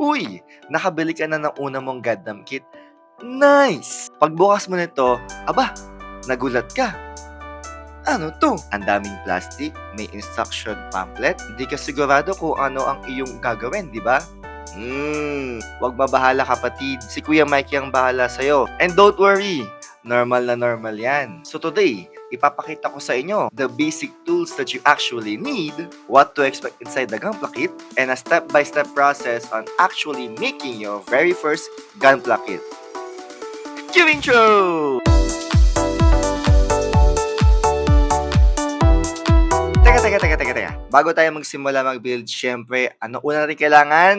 Uy! Nakabili ka na ng una mong Gundam kit? Nice! Pagbukas mo nito, aba, nagulat ka. Ano 'to? Ang daming plastic, may instruction pamphlet, hindi ka sigurado kung ano ang iyong gagawin, 'di ba? Wag mabahala kapatid, si Kuya Mikey ang bahala sa'yo. And don't worry, normal na normal yan. So today, ipapakita ko sa inyo the basic tools that you actually need, what to expect inside the Gunpla kit, and a step-by-step process on actually making your very first Gunpla kit. Cue intro! Teka. Bago tayo magsimula mag-build, syempre, ano una natin kailangan?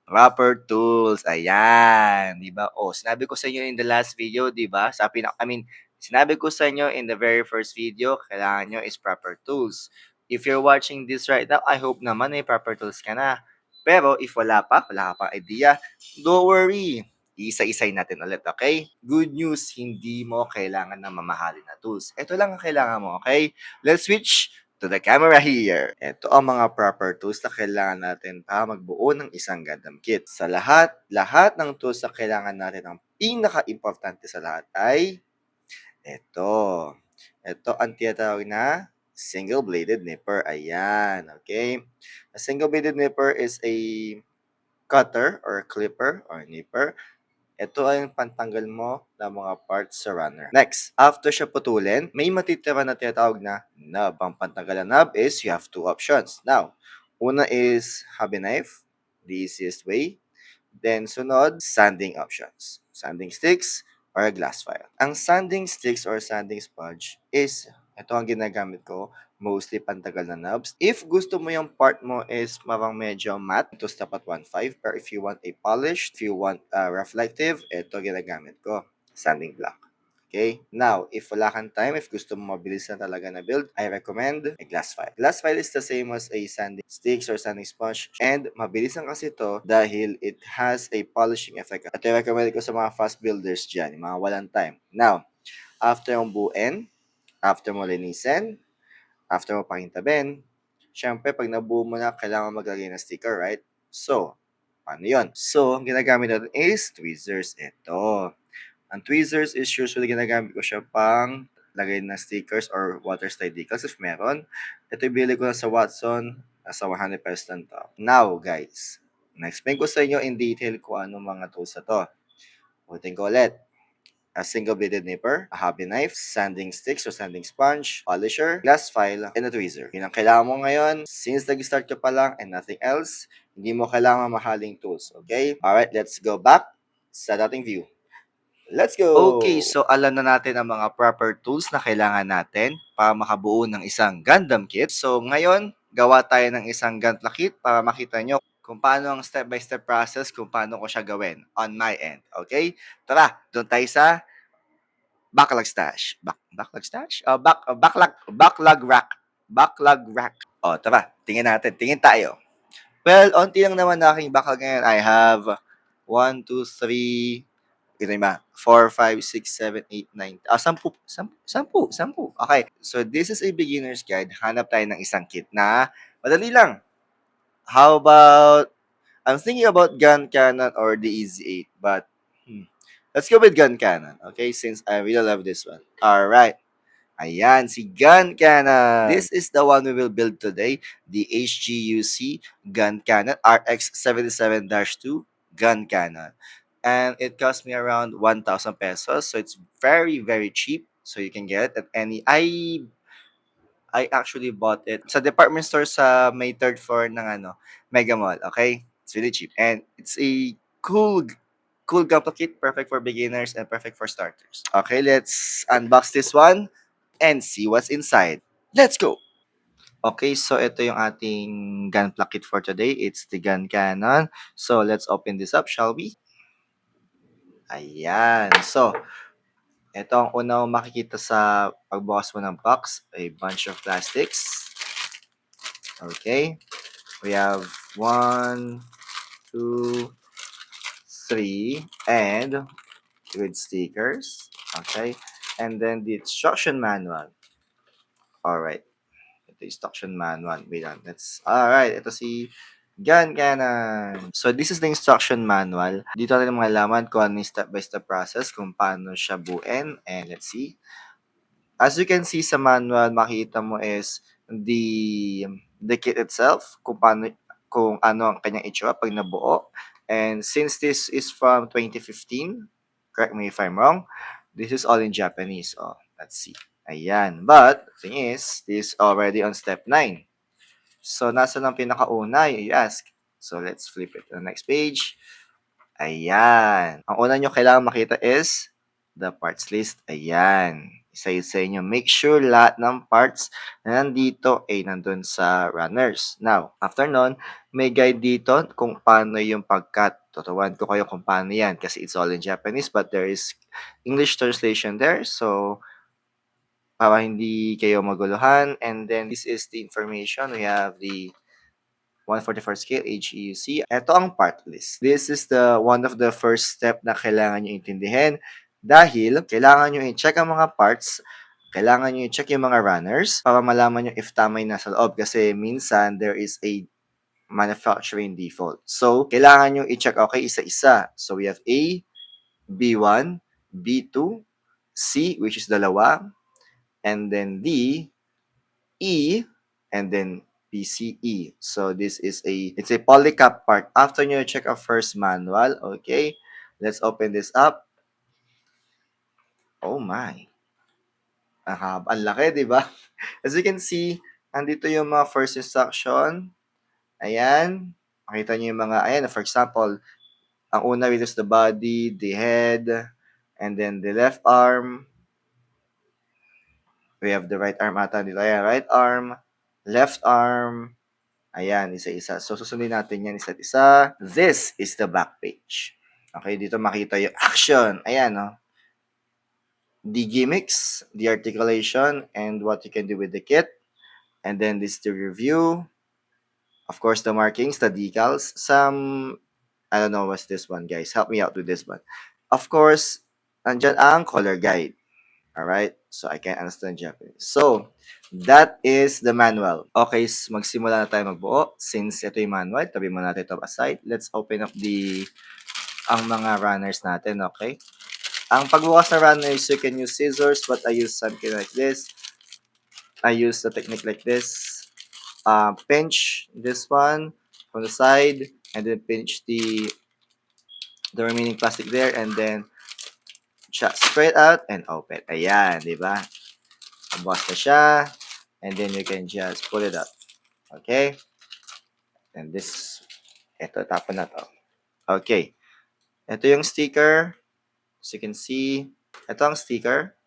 Proper tools. Ayan, 'di ba? Oh, sinabi ko sa inyo in the last video, 'di ba? Sinabi ko sa inyo in the very first video, kailangan nyo is proper tools. If you're watching this right now, I hope naman may proper tools ka na. Pero if wala ka pang idea, don't worry. Isa-isay natin ulit, okay? Good news, hindi mo kailangan ng mamahalin na tools. Ito lang ang kailangan mo, okay? Let's switch to the camera here. Ito ang mga proper tools na kailangan natin para magbuo ng isang Gundam kit. Sa lahat ng tools na kailangan natin, ang pinaka-importante sa lahat ay ito. Ito ang tinatawag na single-bladed nipper. Ayan, okay? A single-bladed nipper is a cutter or clipper or nipper. Ito ay yung pantanggal mo ng mga parts sa runner. Next, after siya putulin, may matitira na tinatawag na nub. Ang pantanggal ng nub is you have two options. Now, una is hobby knife, the easiest way. Then, sunod, sanding options. Sanding sticks or a glass file. Ang sanding sticks or sanding sponge is, ito ang ginagamit ko, mostly pantagal na knobs. If gusto mo yung part mo is parang medyo matte, ito dapat 1.5. Pero if you want a polished, if you want reflective, ito ginagamit ko, sanding block. Okay? Now, if wala kang time, if gusto mo mabilis na talaga na build, I recommend a glass file. Glass file is the same as a sanding sticks or sanding sponge. And mabilis lang kasi ito dahil it has a polishing effect. Ito yung recommend ko sa mga fast builders dyan, yung mga walang time. Now, after mong buuin, after mo linisin, after mo pakintabin, syempre pag nabuo mo na, kailangan maglagay ng sticker, right? So, paano yun? So, ang ginagamit natin is tweezers. Ito. Ang tweezers is usually ginagamit ko siya pang lagay ng stickers or water slide decals if meron. Ito ibili ko na sa Watson, nasa 100 pesos lang to. Now, guys, na-explain ko sa inyo in detail kung ano mga tools na to. Ulitin ko ulit. A single-bladed nipper, a hobby knife, sanding sticks or sanding sponge, polisher, glass file, and a tweezer. Yun ang kailangan mo ngayon. Since nag-start ka pa lang and nothing else, hindi mo kailangan mahaling tools, okay? Alright, let's go back sa dating view. Let's go! Okay, so alam na natin ang mga proper tools na kailangan natin para makabuo ng isang Gundam kit. So ngayon, gawa tayo ng isang Gunpla kit para makita nyo kung paano ang step-by-step process kung paano ko siya gawin on my end. Okay? Tara, doon tayo sa backlog stash. Backlog stash? Backlog rack. Backlog rack. O, tara, tingin natin. Tingin tayo. Well, onti lang naman na aking backlog ngayon. I have 1, 2, 3, ito yung 4, 5, 6, 7, 8, 9, 10. Okay. So, this is a beginner's guide. Hanap tayo ng isang kit na madali lang. How about, I'm thinking about gun cannon or the Easy 8, but let's go with gun cannon, okay? Since I really love this one. Alright. Ayan, si gun cannon. This is the one we will build today. The HGUC gun cannon RX77-2 gun cannon. And it cost me around 1,000 pesos. So it's very, very cheap. So you can get it at any... I actually bought it sa department store sa may third floor ng Mega Mall. Okay? It's really cheap. And it's a cool Gunpla kit. Perfect for beginners and perfect for starters. Okay, let's unbox this one and see what's inside. Let's go! Okay, so ito yung ating Gunpla kit for today. It's the gun cannon. So let's open this up, shall we? Ayan. So, ito ang unang makikita sa pagbukas mo ng box. A bunch of plastics. Okay. We have 1, 2, 3, and with stickers. Okay. And then the instruction manual. Alright. Ito yung instruction manual. Wait lang. Alright. Ito si Ganganan. So, this is the instruction manual. Dito natin malalaman kung ano yung step-by-step process kung paano siya buuin. And let's see. As you can see sa manual, makita mo is the kit itself, kung ano ang kanyang itsura pag nabuo. And since this is from 2015, correct me if I'm wrong, this is all in Japanese. Oh, let's see. Ayan. But, the thing is, this is already on step 9. So, nasa ang pinakauna, you ask. So, let's flip it to the next page. Ayan. Ang una nyo kailangan makita is the parts list. Ayan. Isa-isa inyo. Make sure lahat ng parts na nandito ay nandun sa runners. Now, after nun, may guide dito kung paano yung pag-cut. Tutuwan ko kayo kung paano yan kasi it's all in Japanese but there is English translation there. So, para hindi kayo maguluhan. And then, this is the information. We have the 144 scale HEUC. Ito ang part list. This is the one of the first step na kailangan nyo intindihin dahil kailangan nyo i-check ang mga parts, kailangan nyo i-check yung mga runners para malaman nyo if tama yung nasa loob kasi minsan there is a manufacturing default. So, kailangan nyo i-check okay isa-isa. So, we have A, B1, B2, C, which is dalawa, and then D, E, and then PCE. So this is it's a polycap part. After you check our first manual, okay, let's open this up. Oh my. Ang laki, di ba? As you can see, andito yung mga first instruction. Ayan. Makita niyo yung mga, ayan, for example, ang una which is the body, the head, and then the left arm. We have the right arm ata dito. Ayan, right arm, left arm, ayan, isa-isa. So, susundin natin yan isa't isa. This is the back page. Okay, dito makita yung action. Ayan, no? The gimmicks, the articulation, and what you can do with the kit. And then this is the review. Of course, the markings, the decals. I don't know what's this one, guys. Help me out with this one. Of course, andyan ang color guide. Alright? So, I can understand Japanese. So, that is the manual. Okay, magsimula na tayo magbuo. Since ito yung manual, tabi mo natin ito aside. Let's open up ang mga runners natin, okay? Ang pagbukas na runners, you can use scissors, but I use something like this. I use the technique like this. Pinch this one from the side, and then pinch the remaining plastic there, and then spread out and open. Ayan, di ba? Bukas na siya. And then you can just pull it up. Okay? And ito, tapon na to. Okay. Ito yung sticker. As you can see, ito ang sticker.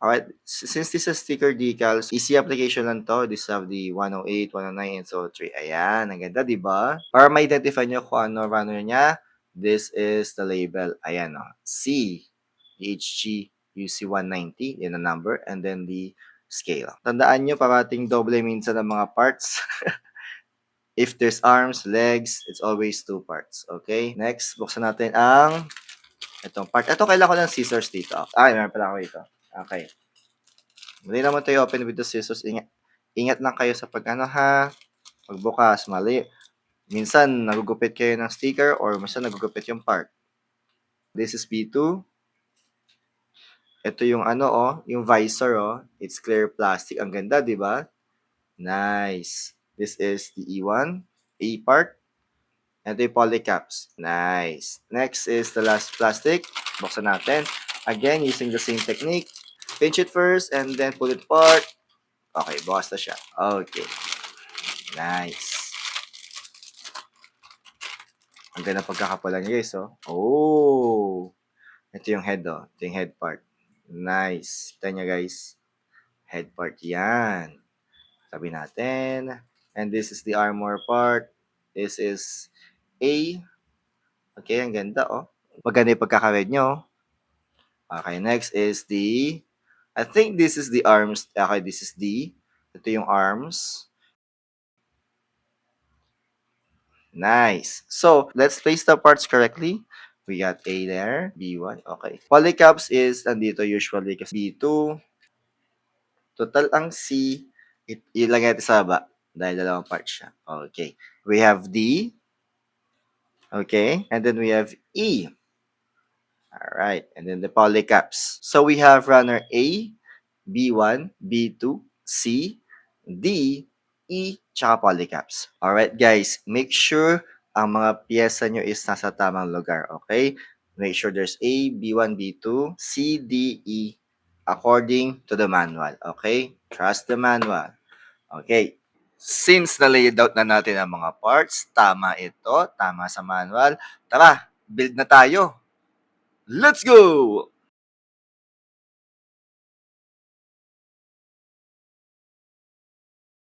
Alright, since this is sticker decals, easy application lang to. This have the 108, 109, and so 3. Ayan, ang ganda, di ba? Para ma-identify nyo kung ano runner niya, this is the label. Ayan, oh. C, HG, UC190, yun ang number, and then the scale. Tandaan nyo, parating doble minsan ng mga parts. If there's arms, legs, it's always 2 parts. Okay? Next, buksan natin ang itong part. Ito, kailangan ko ng scissors dito. Meron pala ako dito. Okay. Mali naman tayo open with the scissors. Ingat lang kayo sa pagbukas, mali. Minsan, nagugupit kayo ng sticker or minsan nagugupit yung part. This is B2. Ito yung yung visor, It's clear plastic. Ang ganda, di ba? Nice. This is the E1, A part. Ito yung polycaps. Nice. Next is the last plastic. Buksan natin. Again, using the same technique. Pinch it first and then pull it apart. Okay, bukas na siya. Okay. Nice. Ang ganda pagkakapala niya, guys, Oh. Ito yung head, Ito yung head part. Nice. Kita niya, guys. Head part yan. Sabi natin. And this is the armor part. This is A. Okay, ang ganda, Maganda yung pagkaka-red nyo. Okay, next is I think this is the arms. Okay, this is D. Ito yung arms. Nice. So, let's place the parts correctly. We got A there, B1, okay. Polycaps is, nandito usually kasi B2. Total ang C, ilagay natin sa baba dahil dalawang parts siya. Okay. We have D. Okay, and then we have E. All right, and then the polycaps. So we have runner A, B1, B2, C, D, E, tsaka polycaps. All right, guys, make sure ang mga piyesa nyo is nasa tamang lugar, okay? Make sure there's A, B1, B2, C, D, E, according to the manual, okay? Trust the manual. Okay. Since na-laid out na natin ang mga parts, tama ito, tama sa manual, tara, build na tayo. Let's go!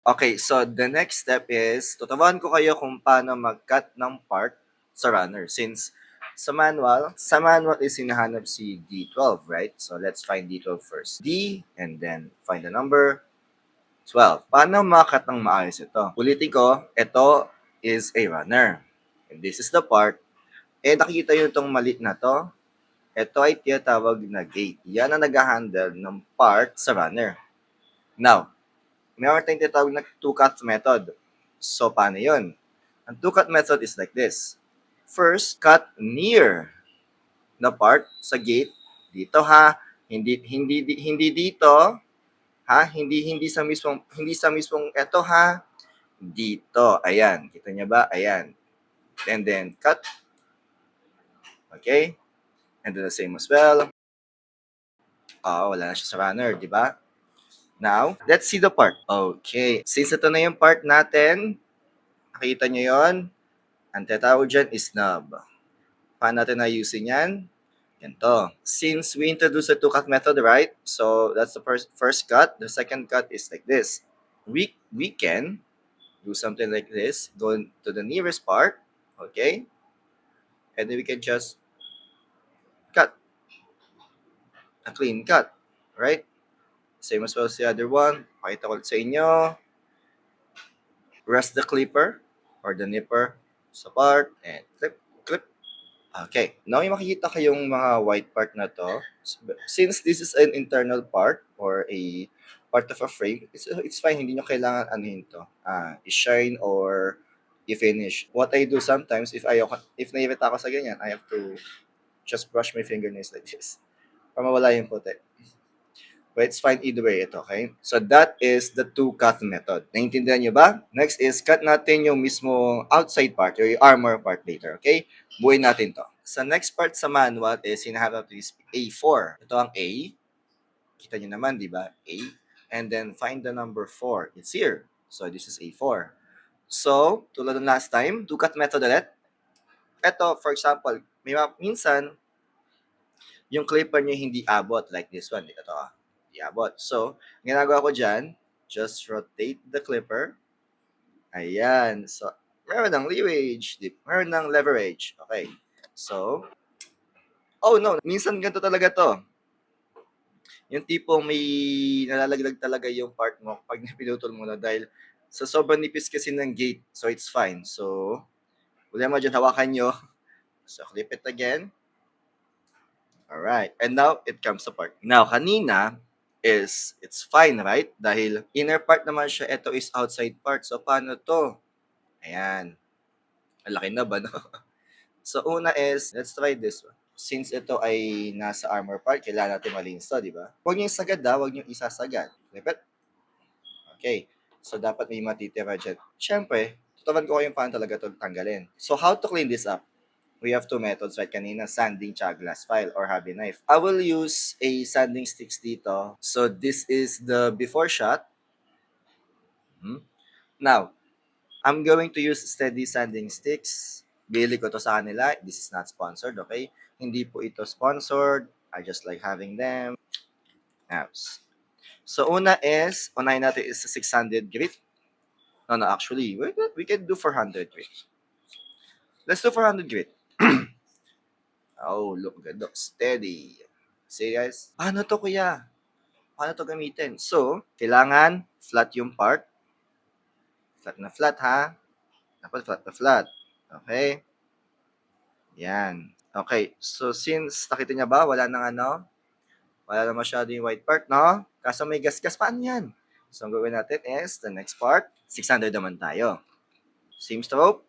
Okay, so the next step is, tuturuan ko kayo kung paano mag-cut ng part sa runner. Since sa manual is hinahanap si D12, right? So let's find D12 first. D, and then find the number 12. Paano makat ng maayos ito? Ulitin ko, ito is a runner. And this is the part. Nakikita nyo itong malit na to. Ito ay tinatawag na gate. Yan ang nag-handle ng part sa runner. Now, meron tayong tinatawag na two-cut method. So, paano yun? Ang two-cut method is like this. First, cut near na part sa gate. Dito ha. Hindi dito. Ha? Hindi sa mismong eto ha. Dito. Ayan. Kita niya ba? Ayan. And then, cut. Okay? And then the same as well. Wala na siya sa runner, di ba? Now, let's see the part. Okay. Since ito na yung part natin, nakita nyo yon, ang tatawag dyan is nub. Paano natin ayusin yan? Ganito. Since we introduced the two-cut method, right? So, that's the first cut. The second cut is like this. We can do something like this. Go to the nearest part. Okay? And then we can just cut. A clean cut. Right? Same as well as the other one. Pakita ko sa inyo. Rest the clipper or the nipper sa part and clip, clip. Okay. Now, may makikita kayong mga white part na to. Since this is an internal part or a part of a frame, it's fine. Hindi nyo kailangan anuhin to. I-shine or i-finish. What I do sometimes, if nairita ako sa ganyan, I have to just brush my fingernails like this para mawala yung puti. But it's fine either way ito, okay? So that is the two-cut method. Naintindihan nyo ba? Next is cut natin yung mismo outside part or yung armor part later, okay? Buuin natin to. Sa next part sa manual is hinahanap is A4. Ito ang A. Kita nyo naman, di ba? A. And then find the number 4. It's here. So this is A4. So, tulad ng last time, two-cut method ulit. Ito, for example, minsan, yung clipper nyo hindi abot like this one. Ito, hindi abot. So, ginagawa ko dyan, just rotate the clipper. Ayan. So, meron ng leverage. Meron ng leverage. Okay. So, oh no, minsan ganito talaga to. Yung tipong may nalalaglag talaga yung part mo pag pinutol mo na dahil sa sobrang nipis kasi ng gate. So, it's fine. So, wala mo dyan, hawakan nyo. So, clip it again. Alright. And now, it comes apart. Now, kanina is, it's fine, right? Dahil inner part naman siya, ito is outside part. So, paano to? Ayan. Malaki na ba, no? So, una is, let's try this one. Since ito ay nasa armor part, kailangan natin malinis to, di ba? Huwag niyo isagad huwag niyo isasagad. Repeat. Okay. So, dapat may matitira dyan. Siyempre, tuturuan ko kayong paano talaga ito tanggalin. So, how to clean this up? We have two methods, right? Kanina, sanding tsaka glass file or hobby knife. I will use a sanding sticks dito. So, this is the before shot. Now, I'm going to use steady sanding sticks. Bili ko to sa kanila. This is not sponsored, okay? Hindi po ito sponsored. I just like having them. Apps. So, unahin natin is 600 grit. No, actually, we can do 400 grit. Let's do 400 grit. Oh, look, good. Look, steady. See, guys? Paano to, kuya? Paano to gamitin? So, kailangan flat yung part. Flat na flat, ha? Dapat flat na flat. Okay? Yan. Okay. So, since nakita niya ba, wala nang wala na masyado yung white part, no? Kaso may gas-gas, paano yan? So, ang gawin natin is, the next part, 600 naman tayo. Same stroke.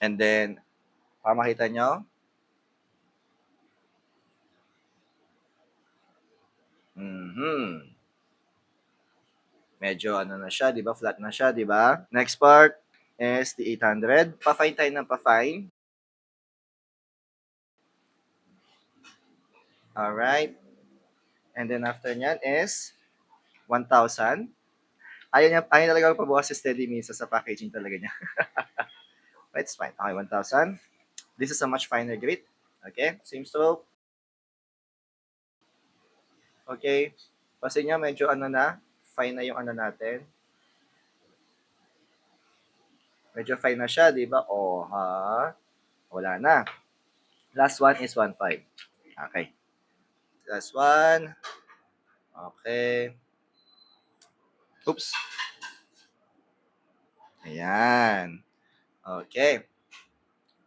And then, para makita nyo, mhm, medyo ano na siya, 'di ba? Flat na siya, 'di ba? Next part is the 800. Pa-fine tayo ng pa-fine. Alright. And then after nyan is 1,000. Ayaw talaga magpabukas si Steady minsan sa packaging talaga niya. But it's fine. Okay, 1,000. This is a much finer grit. Okay, same stroke. Okay. Kasi niya medyo ano na, fine na yung ano natin. Medyo fine na siya, di ba? O, ha? Wala na. Last one is 1,500. Okay. Last one. Okay. Oops. Ayan. Okay.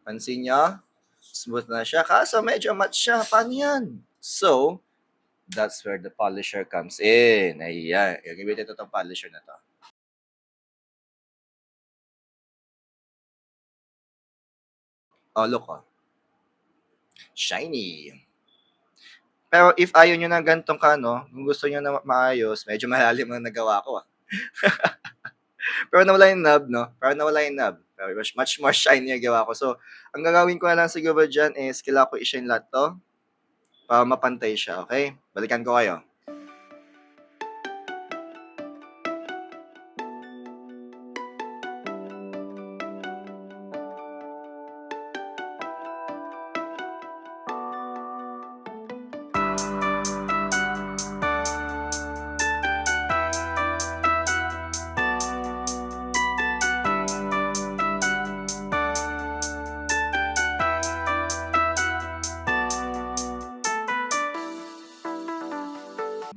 Pansin nyo? Smooth na siya. Kaso medyo matte siya. Paano yan? So, that's where the polisher comes in. Ayan. Gagamitin ito itong polisher na to. Oh, look oh. Shiny. Pero if ayaw nyo ng gantong kano, kung gusto nyo na maayos, medyo malalim ang nagawa ko ah. Pero nawala yung knob, no? Pero nawala yung knob. Pero much more shiny yung gawa ko. So, ang gagawin ko na lang siguro dyan is kailangan ko i-shine lahat to para mapantay siya, okay? Balikan ko kayo.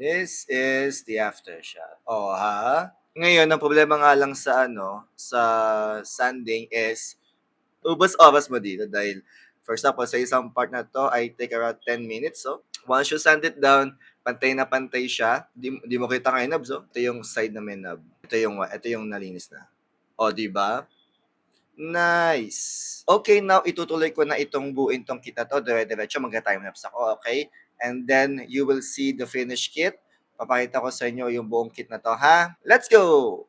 This is the aftershot. Oh, ha? Ngayon, ang problema nga lang sa sa sanding is ubos oras mo dito dahil for example, sa isang part na to, I take around 10 minutes. So, once you sand it down, pantay na pantay siya. Di mo kita nga yung knobs, oh. Ito yung side na may knob. Ito yung nalinis na. O, di ba? Nice. Okay, now itutuloy ko na itong buuin tong kit na to. Dire-diretso magka-time lapse ako, okay? And then you will see the finished kit. Papakita ko sa inyo yung buong kit na to, ha? Let's go!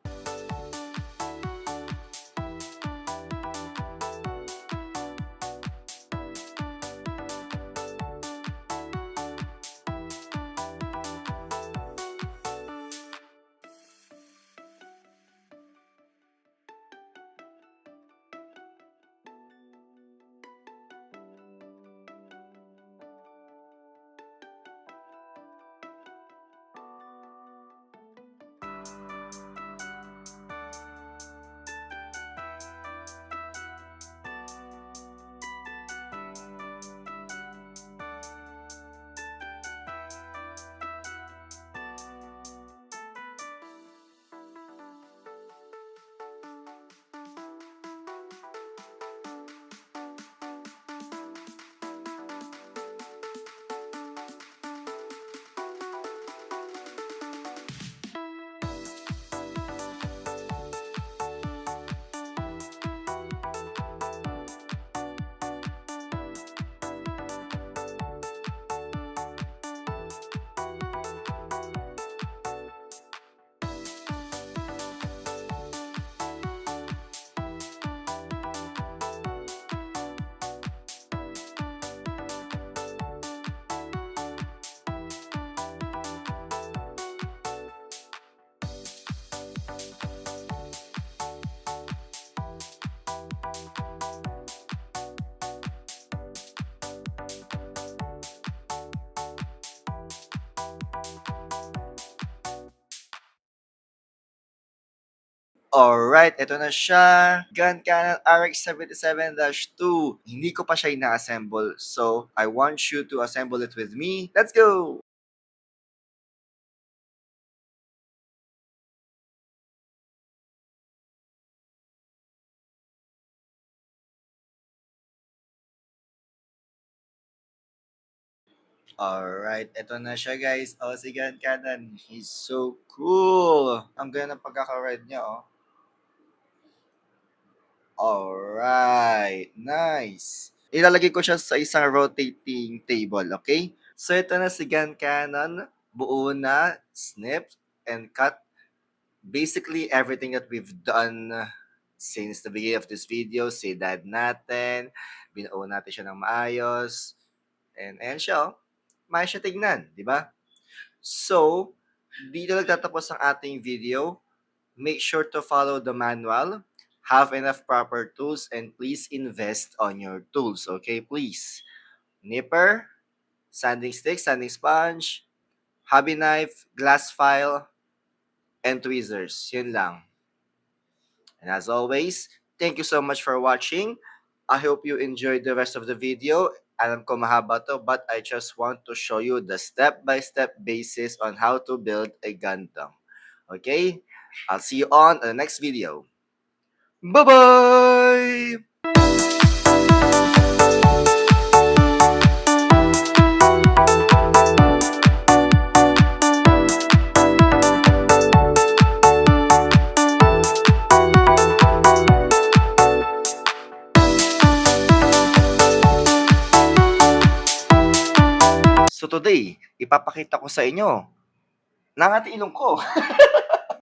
Alright, ito na siya. Grand Cannon RX-77-2. Hindi ko pa siya ina-assemble. So, I want you to assemble it with me. Let's go! Alright, ito na siya guys. Oh, si Grand Cannon. He's so cool. Ang ganda ng pagkaka-ride niya, oh. Alright, nice. Ilalagay ko siya sa isang rotating table, okay? So ito na si Gun Cannon, buo na, snip, and cut. Basically, everything that we've done since the beginning of this video, sinad natin, binuo natin siya ng maayos, and ayan siya, oh. Maayos siya tignan, di ba? So, dito nagtatapos ang ating video. Make sure to follow the manual, have enough proper tools, and please invest on your tools, okay? Please. Nipper, sanding stick, sanding sponge, hobby knife, glass file, and tweezers. Yun lang. And as always, thank you so much for watching. I hope you enjoyed the rest of the video. Alam ko mahaba to, but I just want to show you the step-by-step basis on how to build a Gundam. Okay? I'll see you on the next video. Bye-bye! So today, ipapakita ko sa inyo, nangat ilong ko.